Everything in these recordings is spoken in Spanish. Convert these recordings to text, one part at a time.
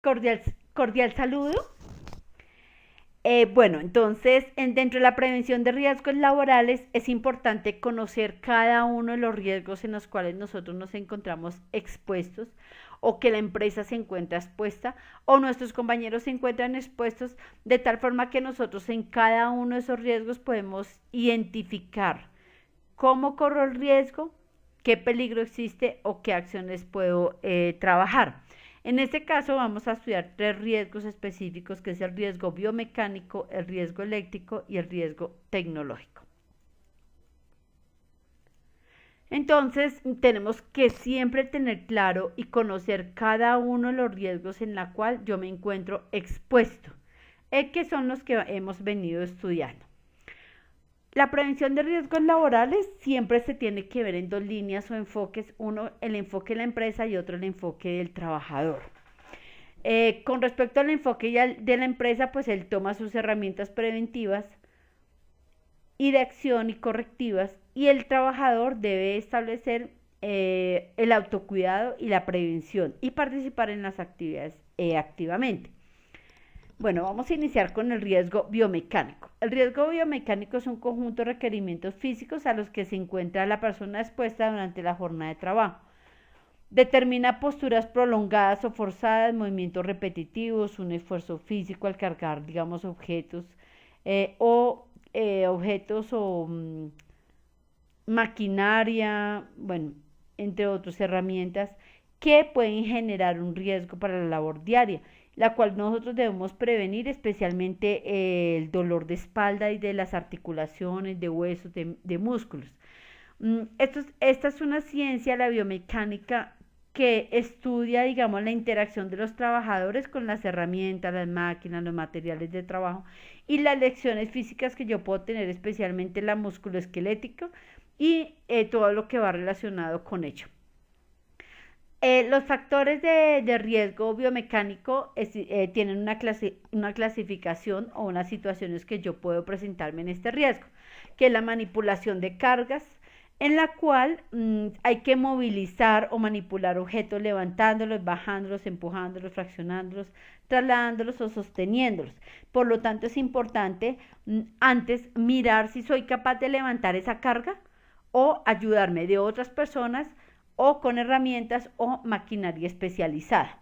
Cordial, cordial saludo. Bueno, entonces, dentro de la prevención de riesgos laborales es importante conocer cada uno de los riesgos en los cuales nosotros nos encontramos expuestos o que la empresa se encuentra expuesta o nuestros compañeros se encuentran expuestos, de tal forma que nosotros en cada uno de esos riesgos podemos identificar cómo corro el riesgo, qué peligro existe o qué acciones puedo trabajar. En este caso vamos a estudiar tres riesgos específicos, que es el riesgo biomecánico, el riesgo eléctrico y el riesgo tecnológico. Entonces, tenemos que siempre tener claro y conocer cada uno de los riesgos en la cual yo me encuentro expuesto, que son los que hemos venido estudiando. La prevención de riesgos laborales siempre se tiene que ver en dos líneas o enfoques, uno el enfoque de la empresa y otro el enfoque del trabajador. Con respecto al enfoque de la empresa, pues él toma sus herramientas preventivas y de acción y correctivas, y el trabajador debe establecer el autocuidado y la prevención y participar en las actividades activamente. Bueno, vamos a iniciar con el riesgo biomecánico. El riesgo biomecánico es un conjunto de requerimientos físicos a los que se encuentra la persona expuesta durante la jornada de trabajo. Determina posturas prolongadas o forzadas, movimientos repetitivos, un esfuerzo físico al cargar, digamos, objetos o maquinaria, bueno, entre otras herramientas que pueden generar un riesgo para la labor diaria, la cual nosotros debemos prevenir, especialmente el dolor de espalda y de las articulaciones, de huesos, de músculos. Esta es una ciencia, la biomecánica, que estudia, digamos, la interacción de los trabajadores con las herramientas, las máquinas, los materiales de trabajo y las lecciones físicas que yo puedo tener, especialmente la musculoesquelética y todo lo que va relacionado con ello. Los factores de riesgo biomecánico tienen una clasificación o unas situaciones que yo puedo presentarme en este riesgo, que es la manipulación de cargas, en la cual hay que movilizar o manipular objetos levantándolos, bajándolos, empujándolos, fraccionándolos, trasladándolos o sosteniéndolos. Por lo tanto, es importante antes mirar si soy capaz de levantar esa carga o ayudarme de otras personas o con herramientas o maquinaria especializada.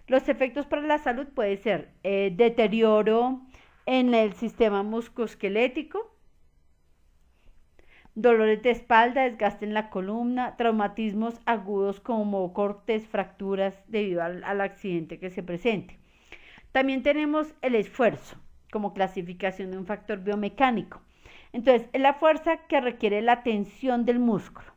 Los efectos para la salud pueden ser deterioro en el sistema musculoesquelético, dolores de espalda, desgaste en la columna, traumatismos agudos como cortes, fracturas debido al accidente que se presente. También tenemos el esfuerzo como clasificación de un factor biomecánico. Entonces, es la fuerza que requiere la tensión del músculo.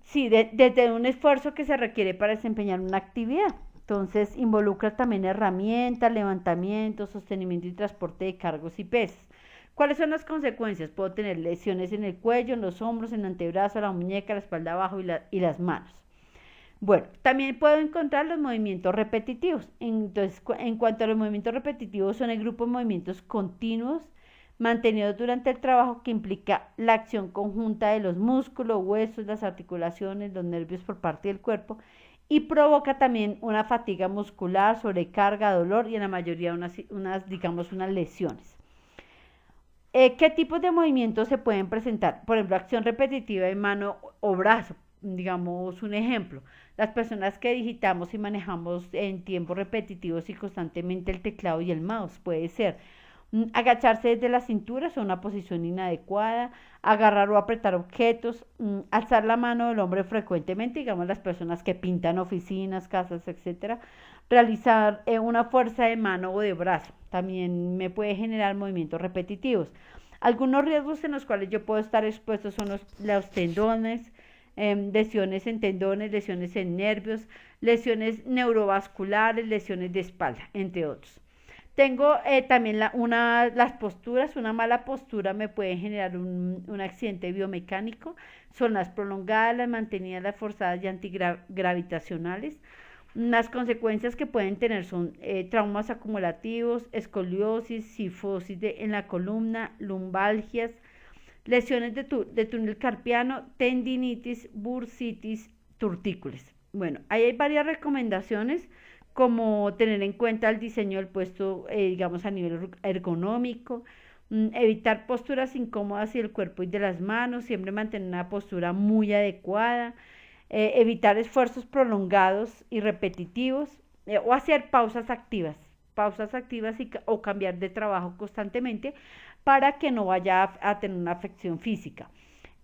Sí, desde un esfuerzo que se requiere para desempeñar una actividad. Entonces, involucra también herramientas, levantamiento, sostenimiento y transporte de cargos y pesos. ¿Cuáles son las consecuencias? Puedo tener lesiones en el cuello, en los hombros, en el antebrazo, la muñeca, la espalda abajo y las manos. Bueno, también puedo encontrar los movimientos repetitivos. Entonces, en cuanto a los movimientos repetitivos, son el grupo de movimientos continuos mantenidos durante el trabajo, que implica la acción conjunta de los músculos, huesos, las articulaciones, los nervios por parte del cuerpo, y provoca también una fatiga muscular, sobrecarga, dolor y en la mayoría digamos, unas lesiones. ¿Qué tipos de movimientos se pueden presentar? Por ejemplo, acción repetitiva de mano o brazo. Digamos un ejemplo, las personas que digitamos y manejamos en tiempos repetitivos y constantemente el teclado y el mouse, puede ser agacharse desde la cintura es una posición inadecuada, agarrar o apretar objetos, alzar la mano del hombre frecuentemente, digamos las personas que pintan oficinas, casas, etcétera, realizar una fuerza de mano o de brazo, también me puede generar movimientos repetitivos. Algunos riesgos en los cuales yo puedo estar expuesto son los tendones, lesiones en tendones, lesiones en nervios, lesiones neurovasculares, lesiones de espalda, entre otros. Tengo también las posturas, una mala postura me puede generar un accidente biomecánico, son las prolongadas, las mantenidas, las forzadas y antigravitacionales. Las consecuencias que pueden tener son traumas acumulativos, escoliosis, cifosis en la columna, lumbalgias, lesiones de túnel carpiano, tendinitis, bursitis, tortícolis. Bueno, ahí hay varias recomendaciones, como tener en cuenta el diseño del puesto, digamos, a nivel ergonómico, evitar posturas incómodas y del cuerpo y de las manos, siempre mantener una postura muy adecuada, evitar esfuerzos prolongados y repetitivos, o hacer pausas activas o cambiar de trabajo constantemente para que no vaya a tener una afección física.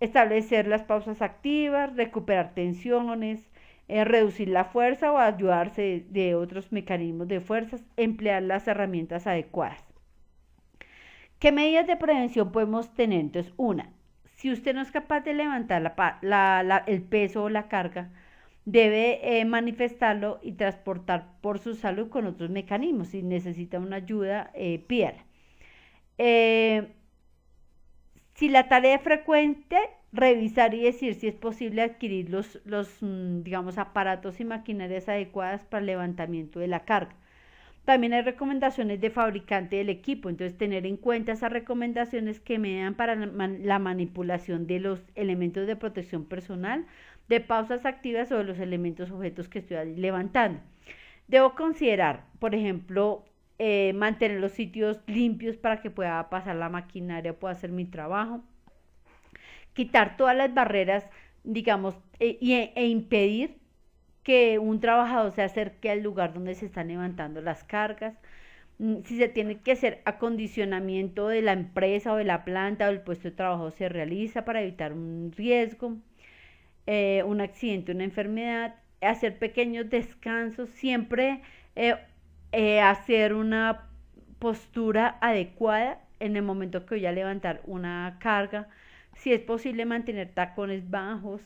Establecer las pausas activas, recuperar tensiones, reducir la fuerza o ayudarse de otros mecanismos de fuerzas, emplear las herramientas adecuadas. ¿Qué medidas de prevención podemos tener? Entonces, una, si usted no es capaz de levantar el peso o la carga, debe manifestarlo y transportar por su salud con otros mecanismos. Si necesita una ayuda, pídala. Eh, si la tarea es frecuente, revisar y decir si es posible adquirir digamos, aparatos y maquinarias adecuadas para el levantamiento de la carga. También hay recomendaciones de fabricante del equipo, entonces tener en cuenta esas recomendaciones que me dan para la manipulación de los elementos de protección personal, de pausas activas o de los elementos objetos que estoy levantando. Debo considerar, por ejemplo, mantener los sitios limpios para que pueda pasar la maquinaria, pueda hacer mi trabajo, quitar todas las barreras, digamos, e impedir que un trabajador se acerque al lugar donde se están levantando las cargas. Si se tiene que hacer acondicionamiento de la empresa o de la planta o del puesto de trabajo, se realiza para evitar un riesgo, un accidente, una enfermedad, hacer pequeños descansos, siempre hacer una postura adecuada en el momento que voy a levantar una carga, si es posible mantener tacones bajos.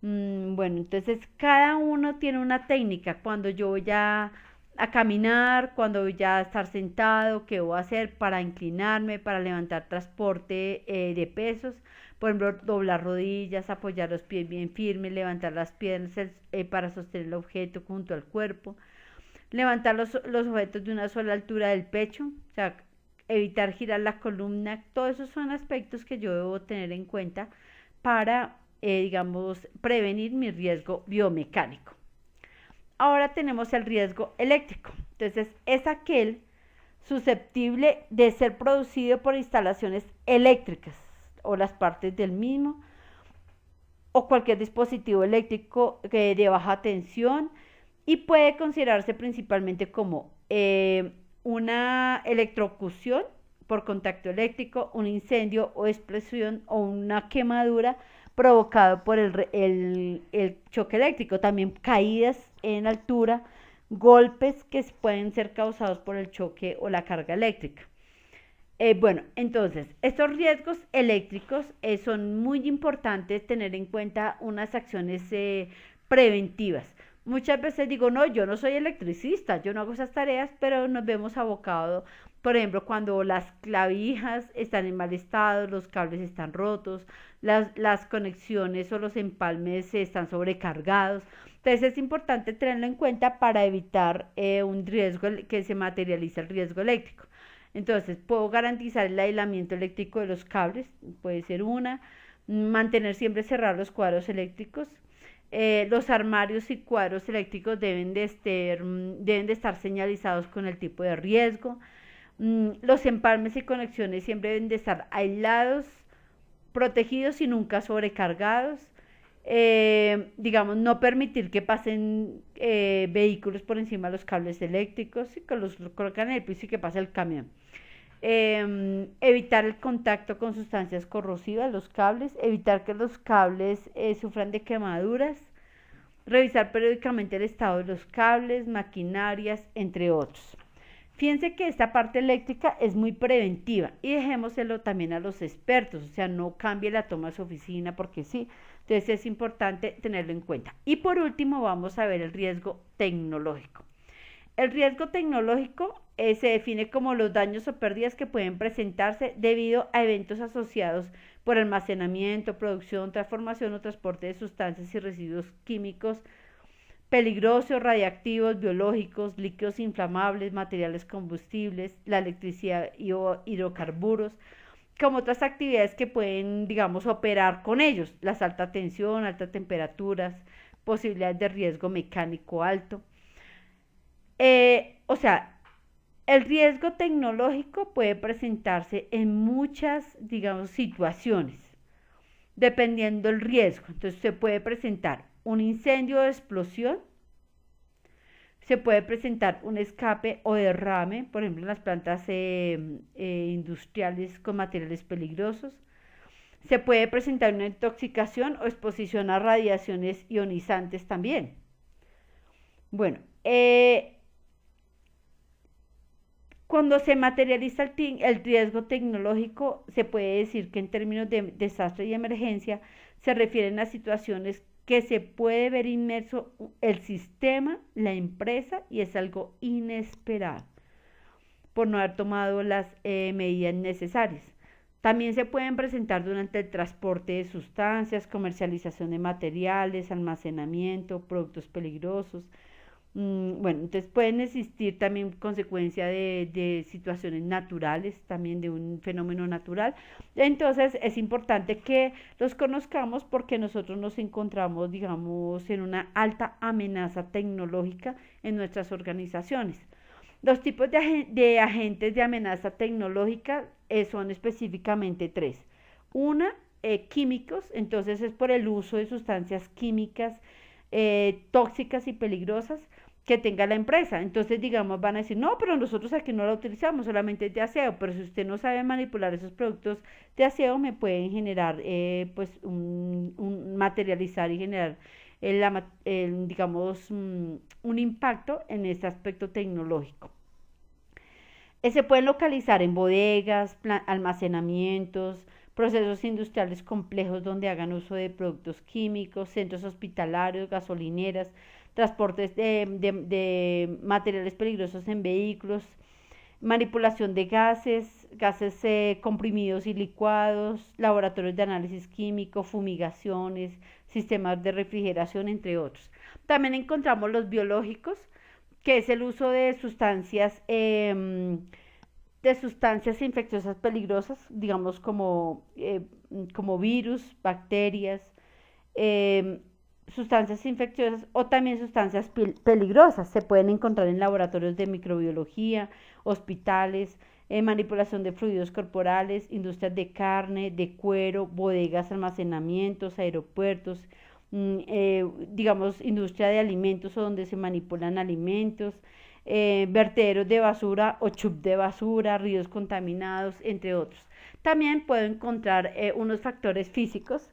Bueno, entonces cada uno tiene una técnica. Cuando yo voy a caminar, cuando voy a estar sentado, qué voy a hacer para inclinarme, para levantar transporte de pesos. Por ejemplo, doblar rodillas, apoyar los pies bien firmes, levantar las piernas para sostener el objeto junto al cuerpo. Levantar los objetos de una sola altura del pecho, o sea, evitar girar la columna. Todos esos son aspectos que yo debo tener en cuenta para digamos, prevenir mi riesgo biomecánico. Ahora tenemos el riesgo eléctrico. Entonces, es aquel susceptible de ser producido por instalaciones eléctricas o las partes del mismo o cualquier dispositivo eléctrico de baja tensión, y puede considerarse principalmente como una electrocución por contacto eléctrico, un incendio o explosión o una quemadura provocado por el choque eléctrico, también caídas en altura, golpes que pueden ser causados por el choque o la carga eléctrica. Bueno, entonces, estos riesgos eléctricos son muy importantes tener en cuenta unas acciones preventivas. Muchas veces digo, no, yo no soy electricista, yo no hago esas tareas, pero nos vemos abocados, por ejemplo, cuando las clavijas están en mal estado, los cables están rotos, las conexiones o los empalmes están sobrecargados. Entonces es importante tenerlo en cuenta para evitar un riesgo que se materialice el riesgo eléctrico. Entonces, puedo garantizar el aislamiento eléctrico de los cables, puede ser una, mantener siempre cerrados los cuadros eléctricos. Los armarios y cuadros eléctricos deben de estar señalizados con el tipo de riesgo. Los empalmes y conexiones siempre deben de estar aislados, protegidos y nunca sobrecargados. Digamos, no permitir que pasen vehículos por encima de los cables eléctricos y que los colocan en el piso y que pase el camión. Evitar el contacto con sustancias corrosivas, los cables, evitar que los cables sufran de quemaduras, revisar periódicamente el estado de los cables, maquinarias, entre otros. Fíjense que esta parte eléctrica es muy preventiva y dejémoselo también a los expertos, o sea, no cambie la toma de su oficina porque sí, entonces es importante tenerlo en cuenta. Y por último vamos a ver el riesgo tecnológico. El riesgo tecnológico se define como los daños o pérdidas que pueden presentarse debido a eventos asociados por almacenamiento, producción, transformación o transporte de sustancias y residuos químicos peligrosos, radiactivos, biológicos, líquidos inflamables, materiales combustibles, la electricidad y hidrocarburos, como otras actividades que pueden, digamos, operar con ellos, las alta tensión, altas temperaturas, posibilidades de riesgo mecánico alto. O sea, el riesgo tecnológico puede presentarse en muchas, digamos, situaciones, dependiendo del riesgo. Entonces, se puede presentar un incendio o explosión, se puede presentar un escape o derrame, por ejemplo, en las plantas industriales con materiales peligrosos. Se puede presentar una intoxicación o exposición a radiaciones ionizantes también. Bueno, cuando se materializa el riesgo tecnológico, se puede decir que en términos de desastre y emergencia se refieren a situaciones que se puede ver inmerso el sistema, la empresa, y es algo inesperado por no haber tomado las medidas necesarias. También se pueden presentar durante el transporte de sustancias, comercialización de materiales, almacenamiento, productos peligrosos. Bueno, entonces pueden existir también consecuencias de situaciones naturales, también de un fenómeno natural. Entonces es importante que los conozcamos porque nosotros nos encontramos, digamos, en una alta amenaza tecnológica en nuestras organizaciones. Los tipos de agentes de amenaza tecnológica son específicamente tres. Una, químicos, entonces es por el uso de sustancias químicas tóxicas y peligrosas que tenga la empresa. Entonces, digamos, van a decir, no, pero nosotros aquí no la utilizamos, solamente es de aseo, pero si usted no sabe manipular esos productos de aseo, me pueden generar, pues, materializar y generar, digamos, un impacto en este aspecto tecnológico. Se pueden localizar en bodegas, almacenamientos, procesos industriales complejos donde hagan uso de productos químicos, centros hospitalarios, gasolineras, transportes de materiales peligrosos en vehículos, manipulación de gases, comprimidos y licuados, laboratorios de análisis químico, fumigaciones, sistemas de refrigeración, entre otros. También encontramos los biológicos, que es el uso de sustancias infecciosas peligrosas, digamos como virus, bacterias, sustancias infecciosas o también sustancias peligrosas. Se pueden encontrar en laboratorios de microbiología, hospitales, manipulación de fluidos corporales, industrias de carne, de cuero, bodegas, almacenamientos, aeropuertos, digamos, industria de alimentos o donde se manipulan alimentos, vertederos de basura o chup de basura, ríos contaminados, entre otros. También puedo encontrar unos factores físicos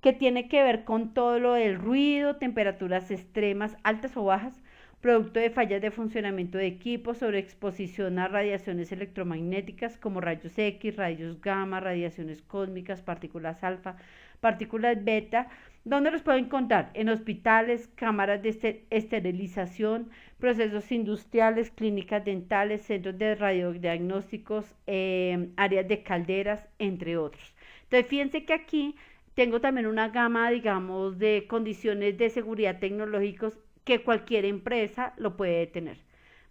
que tiene que ver con todo lo del ruido, temperaturas extremas, altas o bajas, producto de fallas de funcionamiento de equipos, sobreexposición a radiaciones electromagnéticas como rayos X, rayos gamma, radiaciones cósmicas, partículas alfa, partículas beta. ¿Dónde los puedo encontrar? En hospitales, cámaras de esterilización, procesos industriales, clínicas dentales, centros de radiodiagnósticos, áreas de calderas, entre otros. Entonces, fíjense que aquí tengo también una gama, digamos, de condiciones de seguridad tecnológicos que cualquier empresa lo puede tener.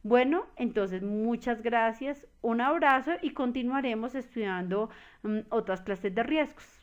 Bueno, entonces muchas gracias, un abrazo y continuaremos estudiando otras clases de riesgos.